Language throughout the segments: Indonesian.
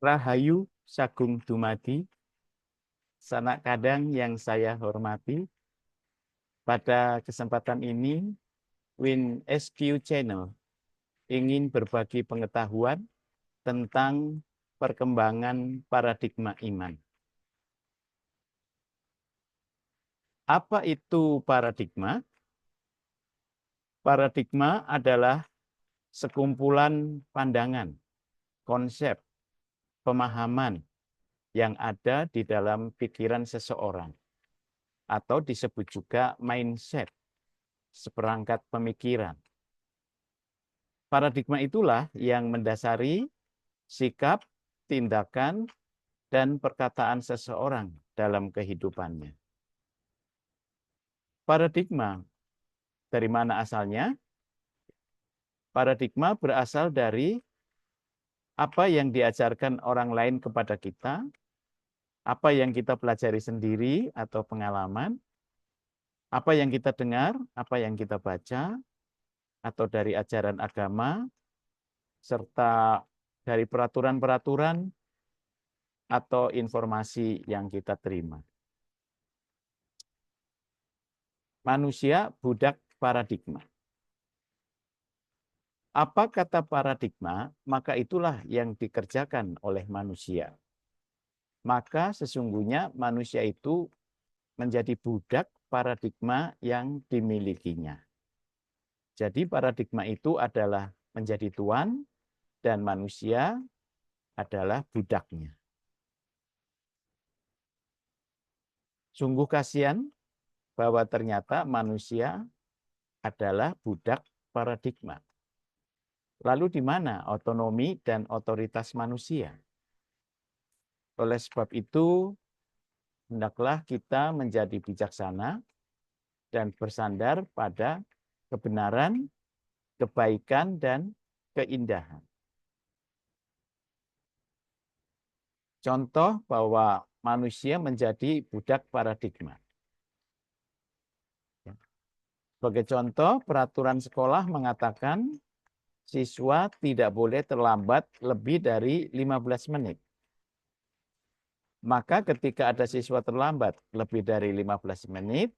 Rahayu Sagung Dumadi, sanak kadang yang saya hormati. Pada kesempatan ini, Win SQ Channel ingin berbagi pengetahuan tentang perkembangan paradigma iman. Apa itu paradigma? Paradigma adalah sekumpulan pandangan, konsep, pemahaman yang ada di dalam pikiran seseorang, atau disebut juga mindset, seperangkat pemikiran. Paradigma itulah yang mendasari sikap, tindakan, dan perkataan seseorang dalam kehidupannya. Paradigma, dari mana asalnya? Paradigma berasal dari apa yang diajarkan orang lain kepada kita, apa yang kita pelajari sendiri atau pengalaman, apa yang kita dengar, apa yang kita baca, atau dari ajaran agama, serta dari peraturan-peraturan atau informasi yang kita terima. Manusia budak paradigma. Apa kata paradigma, maka itulah yang dikerjakan oleh manusia. Maka sesungguhnya manusia itu menjadi budak paradigma yang dimilikinya. Jadi paradigma itu adalah menjadi tuan dan manusia adalah budaknya. Sungguh kasihan bahwa ternyata manusia adalah budak paradigma. Lalu di mana otonomi dan otoritas manusia? Oleh sebab itu, hendaklah kita menjadi bijaksana dan bersandar pada kebenaran, kebaikan, dan keindahan. Contoh bahwa manusia menjadi budak paradigma. Sebagai contoh, peraturan sekolah mengatakan siswa tidak boleh terlambat lebih dari 15 menit. Maka ketika ada siswa terlambat lebih dari 15 menit,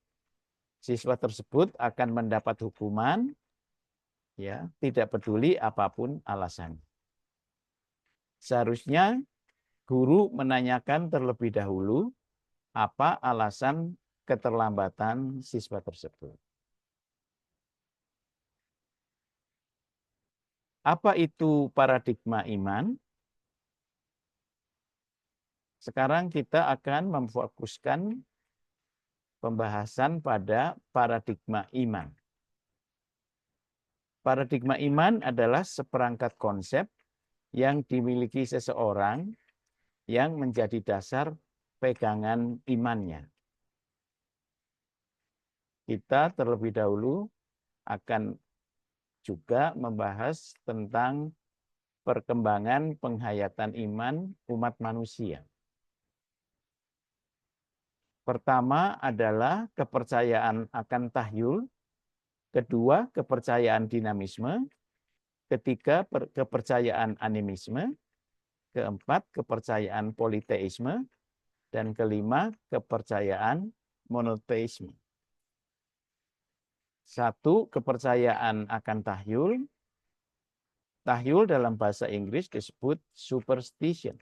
siswa tersebut akan mendapat hukuman, ya, tidak peduli apapun alasan. Seharusnya guru menanyakan terlebih dahulu apa alasan keterlambatan siswa tersebut. Apa itu paradigma iman? Sekarang kita akan memfokuskan pembahasan pada paradigma iman. Paradigma iman adalah seperangkat konsep yang dimiliki seseorang yang menjadi dasar pegangan imannya. Kita terlebih dahulu akan juga membahas tentang perkembangan penghayatan iman umat manusia. Pertama adalah kepercayaan akan tahyul, kedua kepercayaan dinamisme, ketiga kepercayaan animisme, keempat kepercayaan politeisme, dan kelima kepercayaan monoteisme. Satu, kepercayaan akan tahyul. Tahyul dalam bahasa Inggris disebut superstition.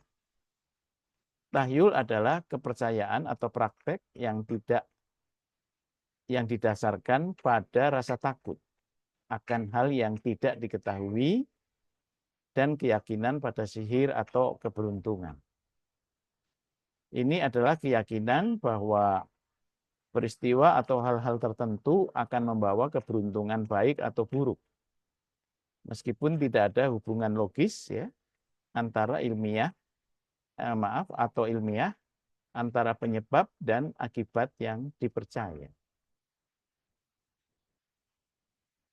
Tahyul adalah kepercayaan atau praktek yang didasarkan pada rasa takut akan hal yang tidak diketahui dan keyakinan pada sihir atau keberuntungan. Ini adalah keyakinan bahwa peristiwa atau hal-hal tertentu akan membawa keberuntungan baik atau buruk. Meskipun tidak ada hubungan logis ya antara ilmiah antara penyebab dan akibat yang dipercaya.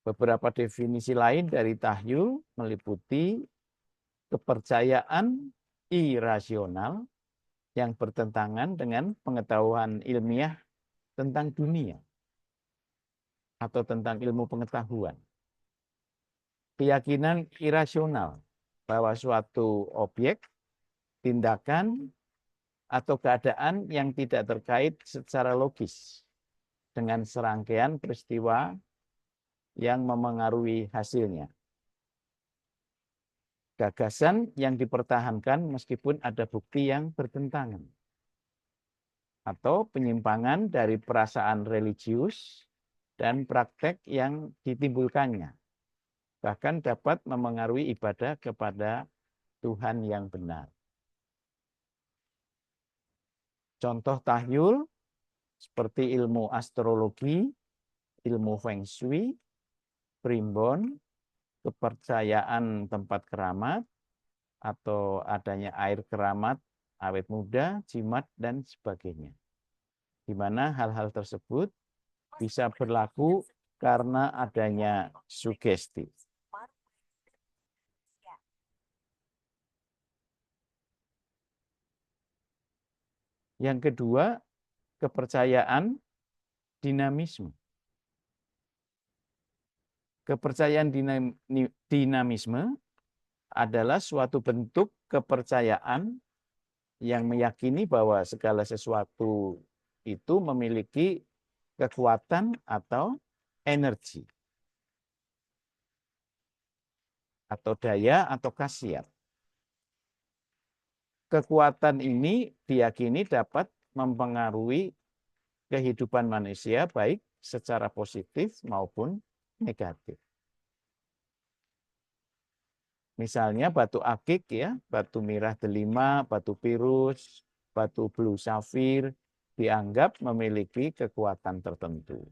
Beberapa definisi lain dari tahyul meliputi kepercayaan irasional yang bertentangan dengan pengetahuan ilmiah tentang dunia atau tentang ilmu pengetahuan. Keyakinan irasional bahwa suatu objek tindakan atau keadaan yang tidak terkait secara logis dengan serangkaian peristiwa yang memengaruhi hasilnya. Gagasan yang dipertahankan meskipun ada bukti yang bertentangan. Atau penyimpangan dari perasaan religius dan praktek yang ditimbulkannya. Bahkan dapat memengaruhi ibadah kepada Tuhan yang benar. Contoh tahyul seperti ilmu astrologi, ilmu feng shui, primbon, kepercayaan tempat keramat, atau adanya air keramat, awet muda, jimat, dan sebagainya. Di mana hal-hal tersebut bisa berlaku karena adanya sugesti. Yang kedua, kepercayaan dinamisme. Kepercayaan dinamisme adalah suatu bentuk kepercayaan yang meyakini bahwa segala sesuatu itu memiliki kekuatan atau energi, atau daya atau khasiat. Kekuatan ini diyakini dapat mempengaruhi kehidupan manusia baik secara positif maupun negatif. Misalnya batu akik ya, batu mirah delima, batu pirus, batu blue safir dianggap memiliki kekuatan tertentu.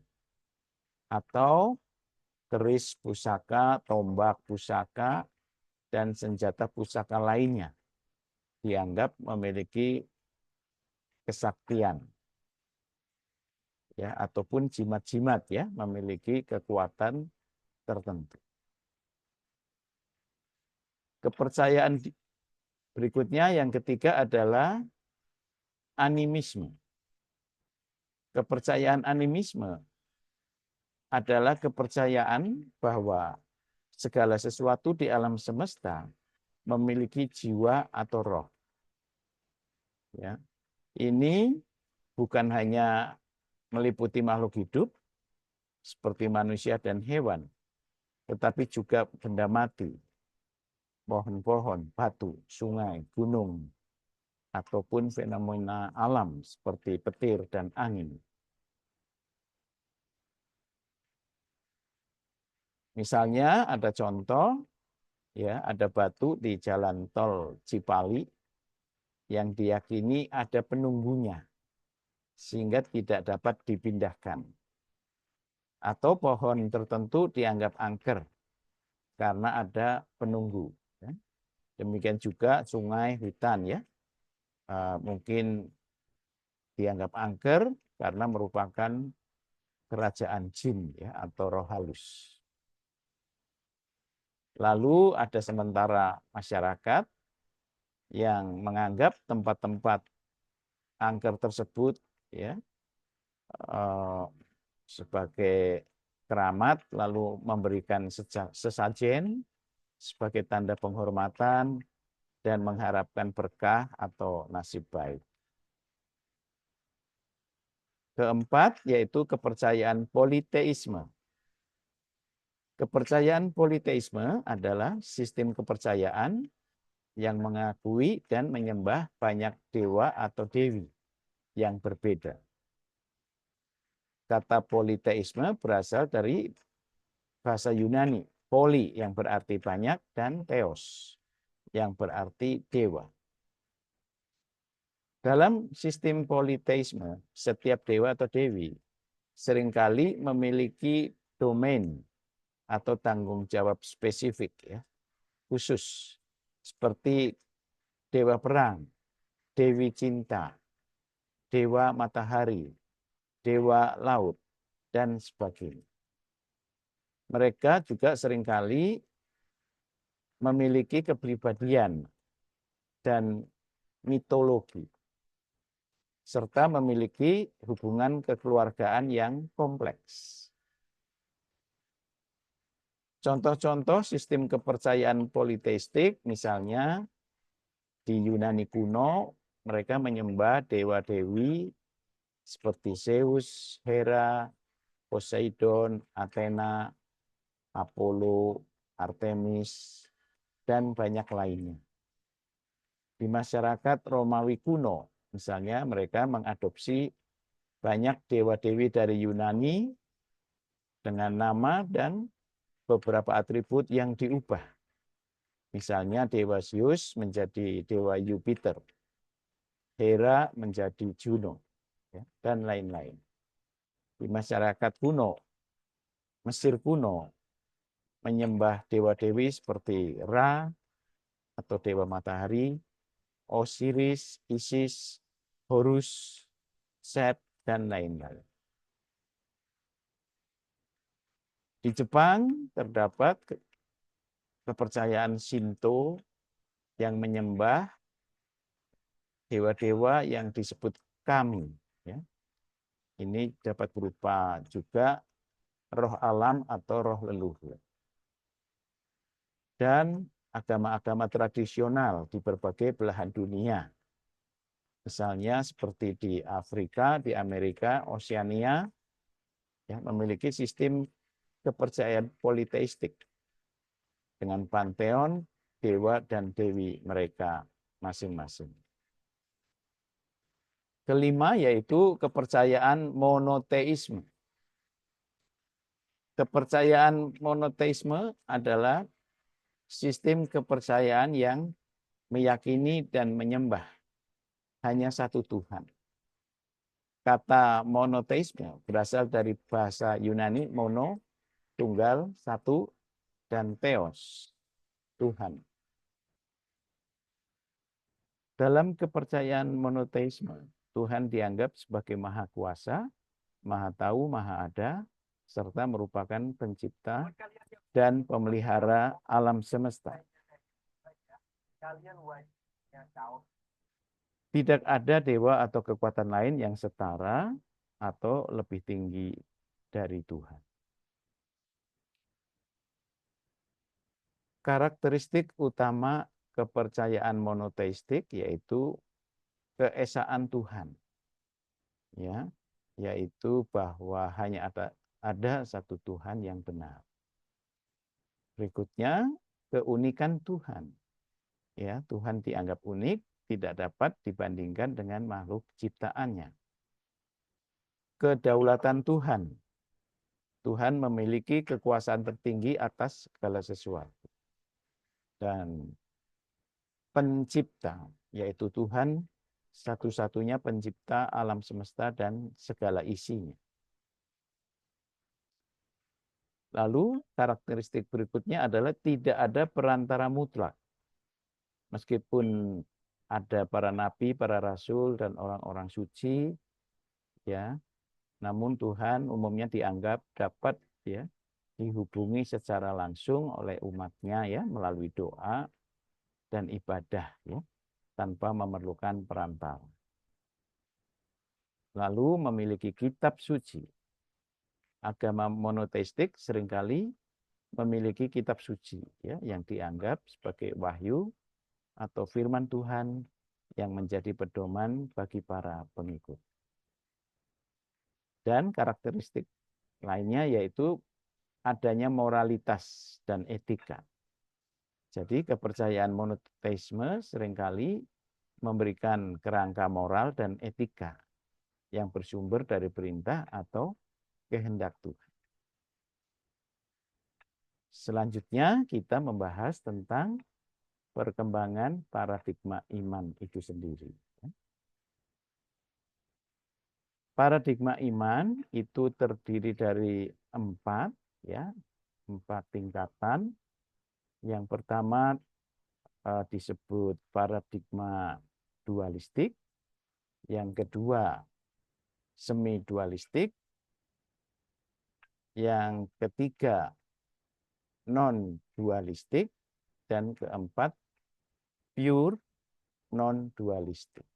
Atau keris pusaka, tombak pusaka, dan senjata pusaka lainnya dianggap memiliki kesaktian. Ya, ataupun jimat-jimat ya memiliki kekuatan tertentu. Kepercayaan berikutnya yang ketiga adalah animisme. Kepercayaan animisme adalah kepercayaan bahwa segala sesuatu di alam semesta memiliki jiwa atau roh. Ya. Ini bukan hanya meliputi makhluk hidup seperti manusia dan hewan, tetapi juga benda mati, pohon-pohon, batu, sungai, gunung, ataupun fenomena alam seperti petir dan angin. Misalnya ada contoh, ya ada batu di jalan tol Cipali yang diyakini ada penunggunya, sehingga tidak dapat dipindahkan. Atau pohon tertentu dianggap angker karena ada penunggu. Demikian juga sungai, hutan ya, mungkin dianggap angker karena merupakan kerajaan jin ya, atau roh halus. Lalu ada sementara masyarakat yang menganggap tempat-tempat angker tersebut ya sebagai keramat, lalu memberikan sesajen sebagai tanda penghormatan dan mengharapkan berkah atau nasib baik. Keempat, yaitu kepercayaan politeisme. Kepercayaan politeisme adalah sistem kepercayaan yang mengakui dan menyembah banyak dewa atau dewi yang berbeda. Kata politeisme berasal dari bahasa Yunani, poli yang berarti banyak dan theos yang berarti dewa. Dalam sistem politeisme, setiap dewa atau dewi seringkali memiliki domain atau tanggung jawab spesifik ya, khusus, seperti dewa perang, dewi cinta, dewa matahari, dewa laut, dan sebagainya. Mereka juga seringkali memiliki kepribadian dan mitologi, serta memiliki hubungan kekeluargaan yang kompleks. Contoh-contoh sistem kepercayaan politeistik misalnya Di Yunani kuno, mereka menyembah dewa-dewi seperti Zeus, Hera, Poseidon, Athena, Apollo, Artemis, dan banyak lainnya. Di masyarakat Romawi kuno, misalnya mereka mengadopsi banyak dewa-dewi dari Yunani dengan nama dan beberapa atribut yang diubah. Misalnya dewa Zeus menjadi dewa Jupiter, Hera menjadi Juno, ya, dan lain-lain. Di masyarakat kuno, Mesir kuno, menyembah dewa-dewi seperti Ra atau dewa matahari, Osiris, Isis, Horus, Set, dan lain-lain. Di Jepang terdapat kepercayaan Shinto yang menyembah dewa-dewa yang disebut kami. Ya. Ini dapat berupa juga roh alam atau roh leluhur. Dan agama-agama tradisional di berbagai belahan dunia. Misalnya seperti di Afrika, di Amerika, Oseania, ya, memiliki sistem kepercayaan politeistik dengan panteon dewa dan dewi mereka masing-masing. Kelima yaitu kepercayaan monoteisme. Kepercayaan monoteisme adalah sistem kepercayaan yang meyakini dan menyembah hanya satu Tuhan. Kata monoteisme berasal dari bahasa Yunani mono, tunggal, satu, dan theos, Tuhan. Dalam kepercayaan monoteisme, Tuhan dianggap sebagai maha kuasa, maha tahu, maha ada, serta merupakan pencipta dan pemelihara alam semesta. Tidak ada dewa atau kekuatan lain yang setara atau lebih tinggi dari Tuhan. Karakteristik utama kepercayaan monoteistik yaitu keesaan Tuhan. Ya, yaitu bahwa hanya ada satu Tuhan yang benar. Berikutnya, keunikan Tuhan. Ya, Tuhan dianggap unik, tidak dapat dibandingkan dengan makhluk ciptaannya. Kedaulatan Tuhan. Tuhan memiliki kekuasaan tertinggi atas segala sesuatu. Dan pencipta, yaitu Tuhan satu-satunya pencipta alam semesta dan segala isinya. Lalu karakteristik berikutnya adalah tidak ada perantara mutlak. Meskipun ada para nabi, para rasul, dan orang-orang suci, ya, namun Tuhan umumnya dianggap dapat, ya, dihubungi secara langsung oleh umatnya, ya, melalui doa dan ibadah, ya, tanpa memerlukan perantara. Lalu memiliki kitab suci. Agama monoteistik seringkali memiliki kitab suci, ya, yang dianggap sebagai wahyu atau firman Tuhan yang menjadi pedoman bagi para pengikut. Dan karakteristik lainnya yaitu adanya moralitas dan etika. Jadi kepercayaan monoteisme seringkali memberikan kerangka moral dan etika yang bersumber dari perintah atau kehendak Tuhan. Selanjutnya kita membahas tentang perkembangan paradigma iman itu sendiri. Paradigma iman itu terdiri dari empat tingkatan. Yang pertama disebut paradigma dualistik, yang kedua semi dualistik, yang ketiga non dualistik, dan keempat pure non dualistik.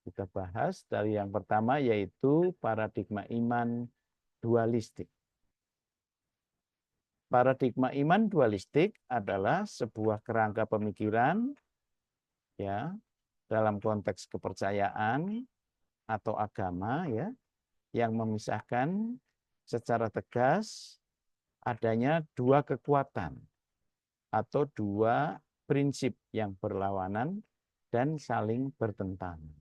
Kita bahas dari yang pertama yaitu paradigma iman dualistik. Paradigma iman dualistik adalah sebuah kerangka pemikiran ya, dalam konteks kepercayaan atau agama, ya, yang memisahkan secara tegas adanya dua kekuatan atau dua prinsip yang berlawanan dan saling bertentangan.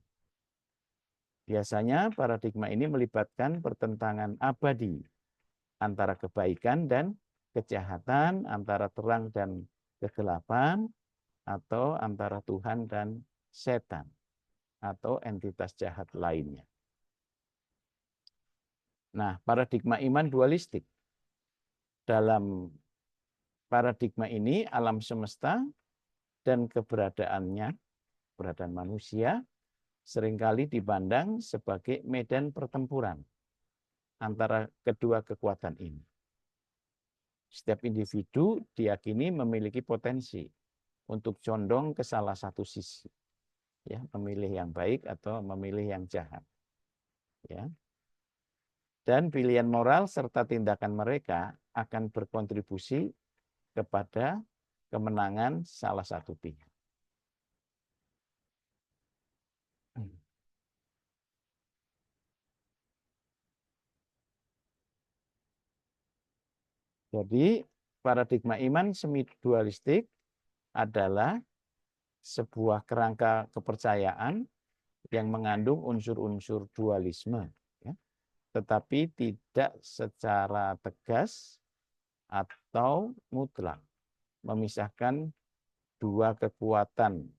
Biasanya paradigma ini melibatkan pertentangan abadi antara kebaikan dan kejahatan, antara terang dan kegelapan, atau antara Tuhan dan setan, atau entitas jahat lainnya. Nah, paradigma iman dualistik. Dalam paradigma ini, alam semesta dan keberadaannya, keberadaan manusia, seringkali dipandang sebagai medan pertempuran antara kedua kekuatan ini. Setiap individu diyakini memiliki potensi untuk condong ke salah satu sisi, ya, memilih yang baik atau memilih yang jahat, ya. Dan pilihan moral serta tindakan mereka akan berkontribusi kepada kemenangan salah satu pihak. Jadi paradigma iman semi dualistik adalah sebuah kerangka kepercayaan yang mengandung unsur-unsur dualisme, ya, tetapi tidak secara tegas atau mutlak memisahkan dua kekuatan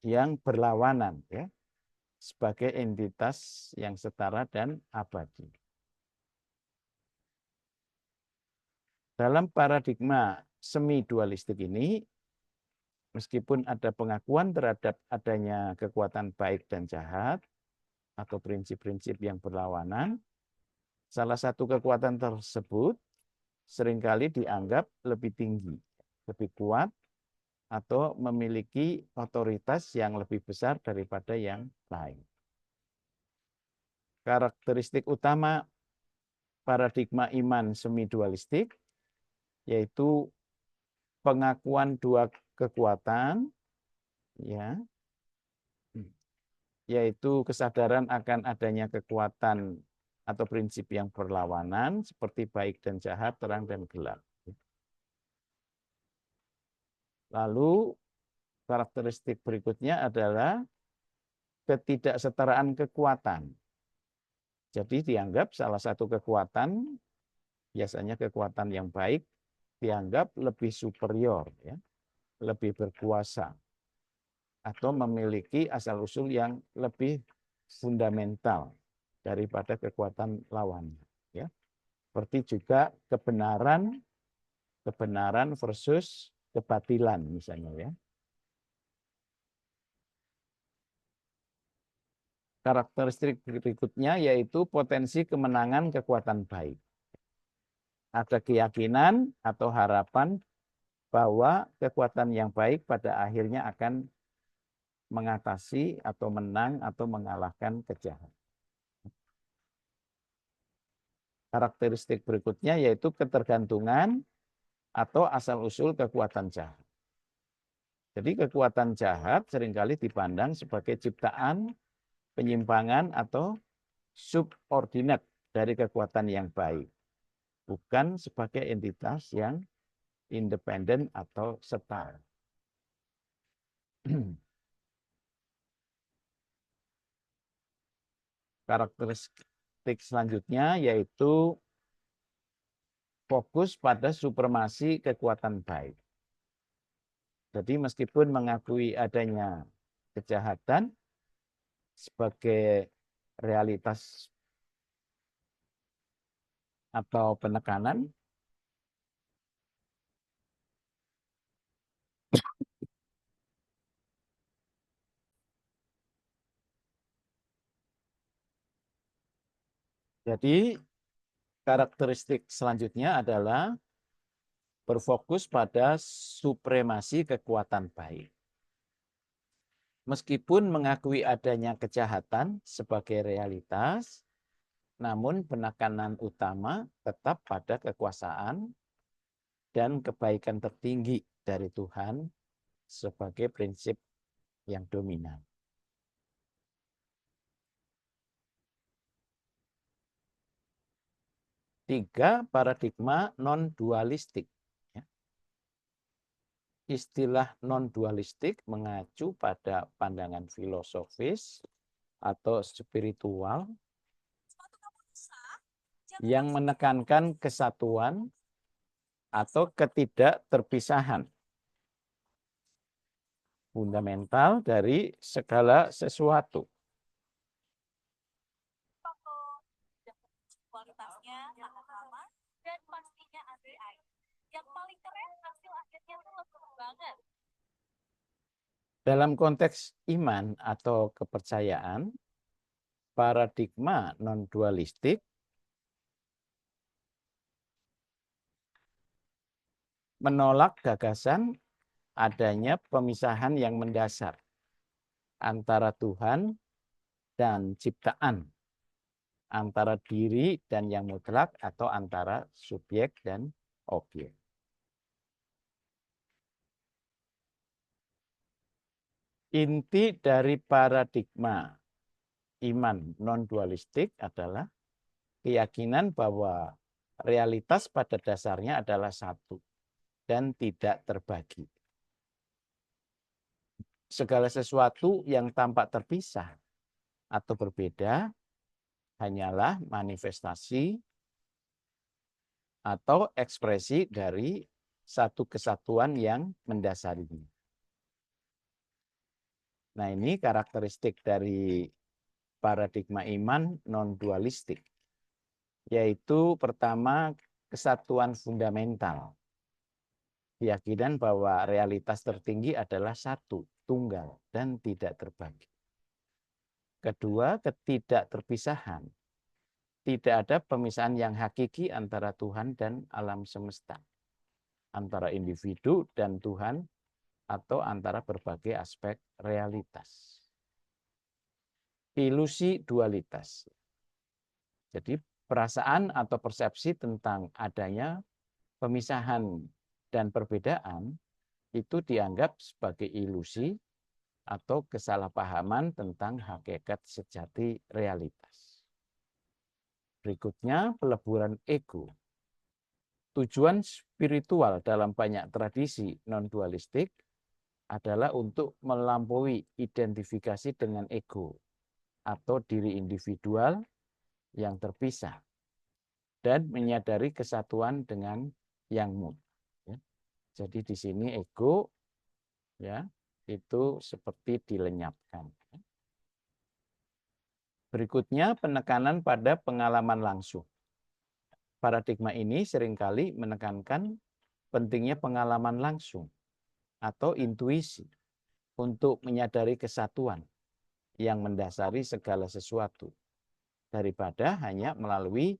yang berlawanan, ya, sebagai entitas yang setara dan abadi. Dalam paradigma semi dualistik ini, meskipun ada pengakuan terhadap adanya kekuatan baik dan jahat atau prinsip-prinsip yang berlawanan, salah satu kekuatan tersebut seringkali dianggap lebih tinggi, lebih kuat, atau memiliki otoritas yang lebih besar daripada yang lain. Karakteristik utama paradigma iman semi dualistik yaitu pengakuan dua kekuatan, ya, yaitu kesadaran akan adanya kekuatan atau prinsip yang berlawanan seperti baik dan jahat, terang dan gelap. Lalu karakteristik berikutnya adalah ketidaksetaraan kekuatan. Jadi dianggap salah satu kekuatan, biasanya kekuatan yang baik, dianggap lebih superior, ya, lebih berkuasa, atau memiliki asal-usul yang lebih fundamental daripada kekuatan lawannya. Ya. Seperti juga kebenaran versus kebatilan misalnya, ya. Karakteristik berikutnya yaitu potensi kemenangan kekuatan baik. Ada keyakinan atau harapan bahwa kekuatan yang baik pada akhirnya akan mengatasi atau menang atau mengalahkan kejahatan. Karakteristik berikutnya yaitu ketergantungan atau asal-usul kekuatan jahat. Jadi kekuatan jahat seringkali dipandang sebagai ciptaan, penyimpangan, atau subordinat dari kekuatan yang baik. Bukan sebagai entitas yang independen atau setara. Karakteristik selanjutnya yaitu fokus pada supremasi kekuatan baik. Jadi meskipun mengakui adanya kejahatan sebagai realitas atau penekanan, jadi karakteristik selanjutnya adalah berfokus pada supremasi kekuatan baik. Meskipun mengakui adanya kejahatan sebagai realitas, namun penekanan utama tetap pada kekuasaan dan kebaikan tertinggi dari Tuhan sebagai prinsip yang dominan. Tiga, paradigma non-dualistik. Istilah non-dualistik mengacu pada pandangan filosofis atau spiritual yang menekankan kesatuan atau ketidakterpisahan fundamental dari segala sesuatu. Kualitasnya sangat lama dan pastinya anti air. Yang paling keren hasil akhirnya tuh lembut banget. Dalam konteks iman atau kepercayaan, paradigma non-dualistik menolak gagasan adanya pemisahan yang mendasar antara Tuhan dan ciptaan, antara diri dan yang mutlak, atau antara subjek dan objek. Inti dari paradigma iman non-dualistik adalah keyakinan bahwa realitas pada dasarnya adalah satu dan tidak terbagi. Segala sesuatu yang tampak terpisah atau berbeda hanyalah manifestasi atau ekspresi dari satu kesatuan yang mendasarinya. Nah, ini karakteristik dari paradigma iman non-dualistik, yaitu pertama, kesatuan fundamental. Keyakinan bahwa realitas tertinggi adalah satu, tunggal, dan tidak terbagi. Kedua, ketidakterpisahan. Tidak ada pemisahan yang hakiki antara Tuhan dan alam semesta, antara individu dan Tuhan, atau antara berbagai aspek realitas. Ilusi dualitas. Jadi perasaan atau persepsi tentang adanya pemisahan dan perbedaan itu dianggap sebagai ilusi atau kesalahpahaman tentang hakikat sejati realitas. Berikutnya, peleburan ego. Tujuan spiritual dalam banyak tradisi non-dualistik adalah untuk melampaui identifikasi dengan ego atau diri individual yang terpisah dan menyadari kesatuan dengan yang mutlak. Jadi di sini ego ya itu seperti dilenyapkan. Berikutnya, penekanan pada pengalaman langsung. Paradigma ini seringkali menekankan pentingnya pengalaman langsung atau intuisi untuk menyadari kesatuan yang mendasari segala sesuatu daripada hanya melalui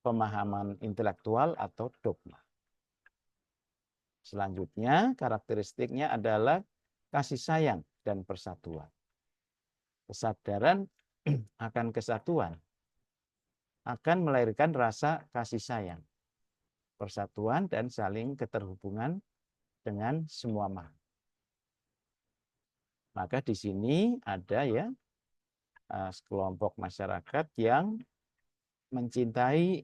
pemahaman intelektual atau dogma. Selanjutnya, karakteristiknya adalah kasih sayang dan persatuan. Kesadaran akan kesatuan akan melahirkan rasa kasih sayang, persatuan, dan saling keterhubungan dengan semua makhluk. Maka di sini ada ya sekelompok masyarakat yang mencintai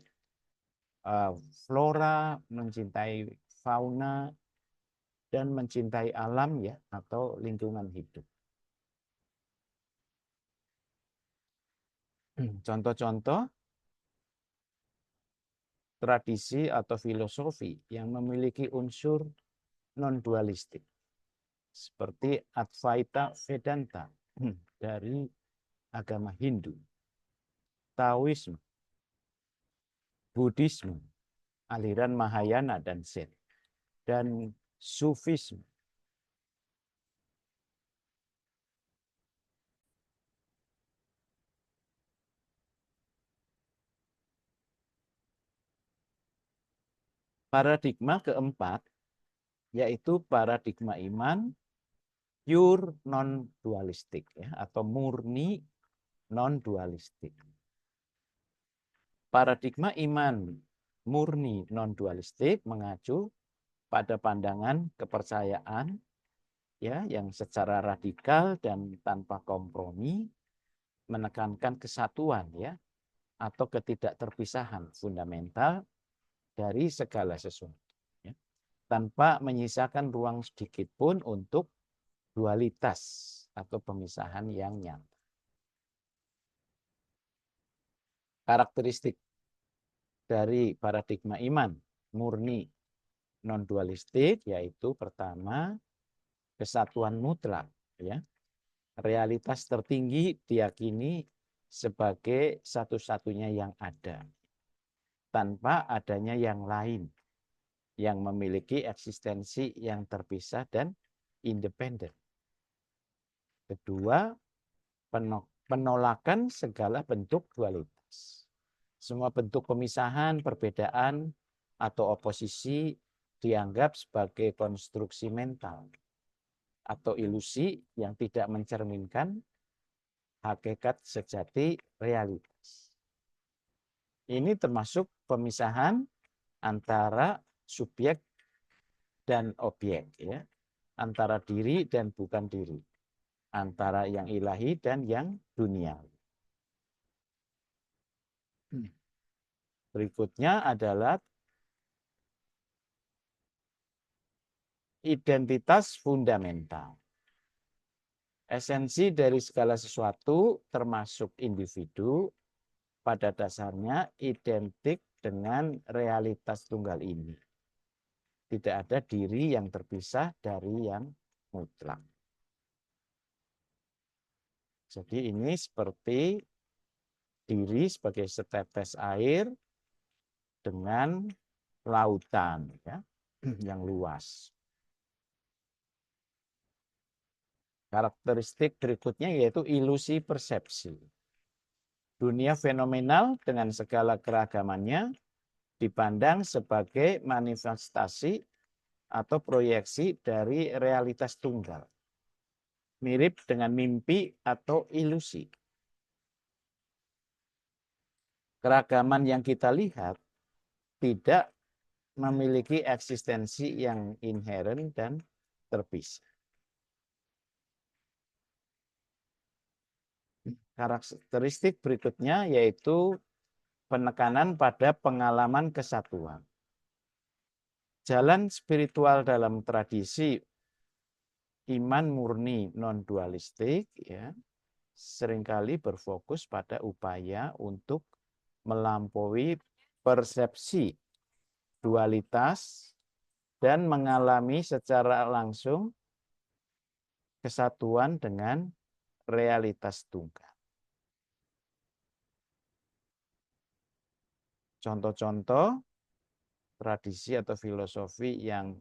flora, mencintai fauna, dan mencintai alam ya atau lingkungan hidup. Contoh-contoh tradisi atau filosofi yang memiliki unsur non-dualistik seperti Advaita Vedanta dari agama Hindu, Taoisme, Buddhisme, aliran Mahayana dan Zen, dan Sufisme. Paradigma keempat yaitu paradigma iman pure non-dualistik ya, atau murni non-dualistik. Paradigma iman murni non-dualistik mengacu pada pandangan kepercayaan ya yang secara radikal dan tanpa kompromi menekankan kesatuan ya atau ketidakterpisahan fundamental dari segala sesuatu ya, tanpa menyisakan ruang sedikit pun untuk dualitas atau pemisahan yang nyata. Karakteristik dari paradigma iman murni non-dualistik yaitu pertama kesatuan mutlak ya. Realitas tertinggi diyakini sebagai satu-satunya yang ada tanpa adanya yang lain yang memiliki eksistensi yang terpisah dan independen. Kedua, penolakan segala bentuk dualitas. Semua bentuk pemisahan, perbedaan, atau oposisi dianggap sebagai konstruksi mental atau ilusi yang tidak mencerminkan hakikat sejati realitas. Ini termasuk pemisahan antara subjek dan objek, ya, antara diri dan bukan diri, antara yang ilahi dan yang duniawi. Berikutnya adalah identitas fundamental. Esensi dari segala sesuatu, termasuk individu, pada dasarnya identik dengan realitas tunggal ini. Tidak ada diri yang terpisah dari yang mutlak. Jadi ini seperti diri sebagai setetes air dengan lautan ya, yang luas. Karakteristik berikutnya yaitu ilusi persepsi. Dunia fenomenal dengan segala keragamannya dipandang sebagai manifestasi atau proyeksi dari realitas tunggal. Mirip dengan mimpi atau ilusi. Keragaman yang kita lihat tidak memiliki eksistensi yang inheren dan terpisah. Karakteristik berikutnya yaitu penekanan pada pengalaman kesatuan. Jalan spiritual dalam tradisi iman murni non-dualistik ya, seringkali berfokus pada upaya untuk melampaui persepsi dualitas dan mengalami secara langsung kesatuan dengan realitas tunggal. Contoh-contoh tradisi atau filosofi yang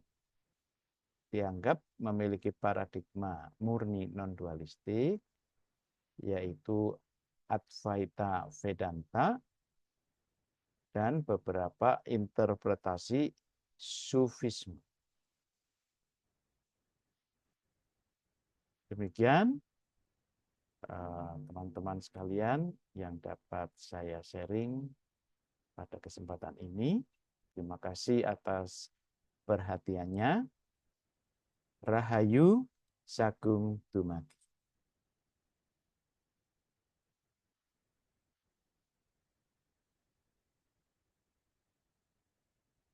dianggap memiliki paradigma murni non-dualistik, yaitu Advaita Vedanta dan beberapa interpretasi Sufisme. Demikian teman-teman sekalian yang dapat saya sharing pada kesempatan ini. Terima kasih atas perhatiannya. Rahayu Sagung Dumadi.